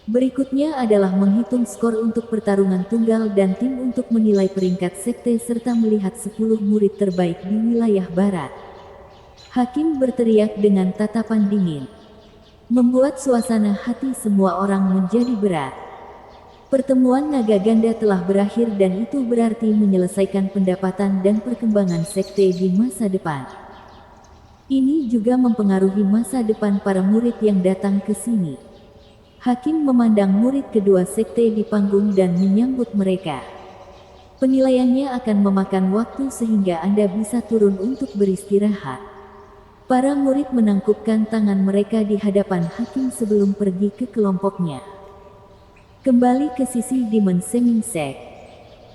Speaker 1: Berikutnya adalah menghitung skor untuk pertarungan tunggal dan tim untuk menilai peringkat sekte serta melihat 10 murid terbaik di wilayah barat. Hakim berteriak dengan tatapan dingin, membuat suasana hati semua orang menjadi berat. Pertemuan naga ganda telah berakhir dan itu berarti menyelesaikan pendapatan dan perkembangan sekte di masa depan. Ini juga mempengaruhi masa depan para murid yang datang ke sini. Hakim memandang murid kedua sekte di panggung dan menyambut mereka. Penilaiannya akan memakan waktu sehingga Anda bisa turun untuk beristirahat. Para murid menangkupkan tangan mereka di hadapan hakim sebelum pergi ke kelompoknya. Kembali ke sisi Demon Semingsek.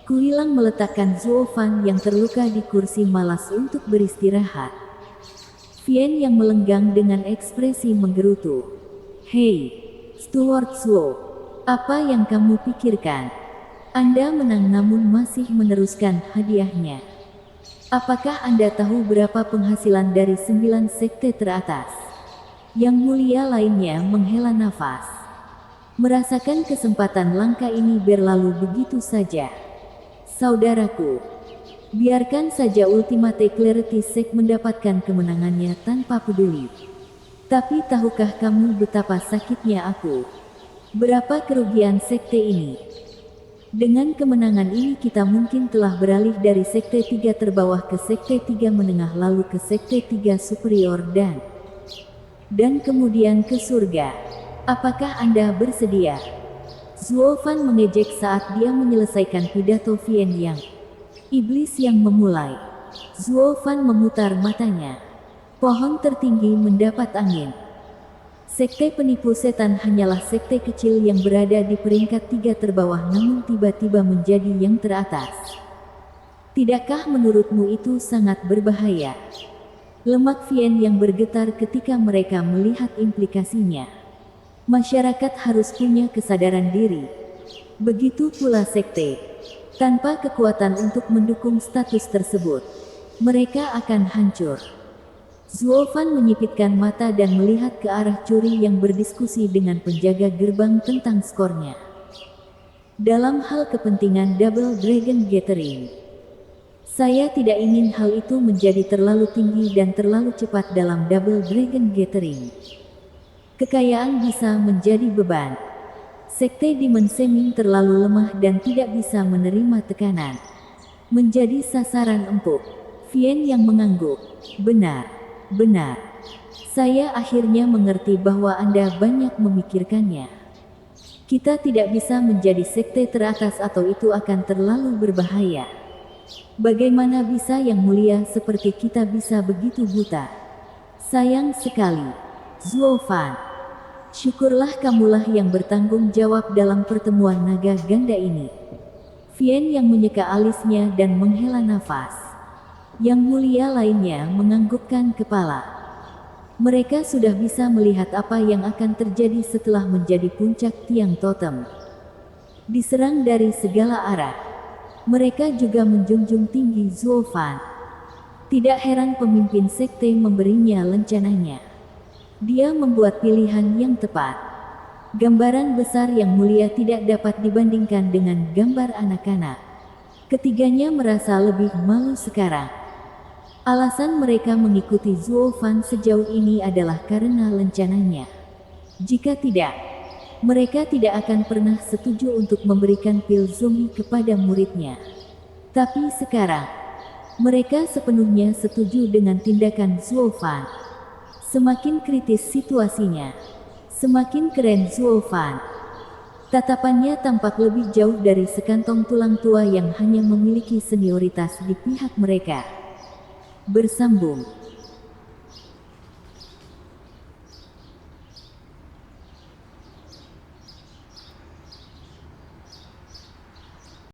Speaker 1: Kuhilang meletakkan Zuo Fan yang terluka di kursi malas untuk beristirahat. Vian yang melenggang dengan ekspresi menggerutu. Hei, Steward Zuo, apa yang kamu pikirkan? Anda menang namun masih meneruskan hadiahnya. Apakah Anda tahu berapa penghasilan dari 9 sekte teratas? Yang mulia lainnya menghela nafas. Merasakan kesempatan langka ini berlalu begitu saja. Saudaraku, biarkan saja Ultimate Clarity Sect mendapatkan kemenangannya tanpa peduli. Tapi tahukah kamu betapa sakitnya aku? Berapa kerugian sekte ini? Dengan kemenangan ini kita mungkin telah beralih dari sekte 3 terbawah ke sekte 3 menengah lalu ke sekte 3 superior dan kemudian ke surga. Apakah Anda bersedia? Zuo Fan mengejek saat dia menyelesaikan pidato Vian Yang. Iblis yang memulai. Zuo Fan memutar matanya. Pohon tertinggi mendapat angin. Sekte penipu setan hanyalah sekte kecil yang berada di peringkat 3 terbawah namun tiba-tiba menjadi yang teratas. Tidakkah menurutmu itu sangat berbahaya? Lemak Vian yang bergetar ketika mereka melihat implikasinya. Masyarakat harus punya kesadaran diri. Begitu pula sekte. Tanpa kekuatan untuk mendukung status tersebut, mereka akan hancur. Zuo Fan menyipitkan mata dan melihat ke arah curi yang berdiskusi dengan penjaga gerbang tentang skornya. Dalam hal kepentingan Double Dragon Gathering, saya tidak ingin hal itu menjadi terlalu tinggi dan terlalu cepat dalam Double Dragon Gathering. Kekayaan bisa menjadi beban. Sekte Demon Seming terlalu lemah dan tidak bisa menerima tekanan. Menjadi sasaran empuk. Vian yang mengangguk. Benar. Saya akhirnya mengerti bahwa Anda banyak memikirkannya. Kita tidak bisa menjadi sekte teratas atau itu akan terlalu berbahaya. Bagaimana bisa yang mulia seperti kita bisa begitu buta? Sayang sekali. Zuo Fan. Syukurlah kamulah yang bertanggung jawab dalam pertemuan naga ganda ini. Vian yang menyeka alisnya dan menghela nafas. Yang mulia lainnya menganggukkan kepala. Mereka sudah bisa melihat apa yang akan terjadi setelah menjadi puncak tiang totem. Diserang dari segala arah. Mereka juga menjunjung tinggi Zuo Fan. Tidak heran pemimpin sekte memberinya lencananya. Dia membuat pilihan yang tepat. Gambaran besar yang mulia tidak dapat dibandingkan dengan gambar anak-anak. Ketiganya merasa lebih malu sekarang. Alasan mereka mengikuti Zuo Fan sejauh ini adalah karena lencananya. Jika tidak, mereka tidak akan pernah setuju untuk memberikan pil zombie kepada muridnya. Tapi sekarang, mereka sepenuhnya setuju dengan tindakan Zuo Fan. Semakin kritis situasinya, semakin keren Zuo Fan. Tatapannya tampak lebih jauh dari sekantong tulang tua yang hanya memiliki senioritas di pihak mereka. Bersambung.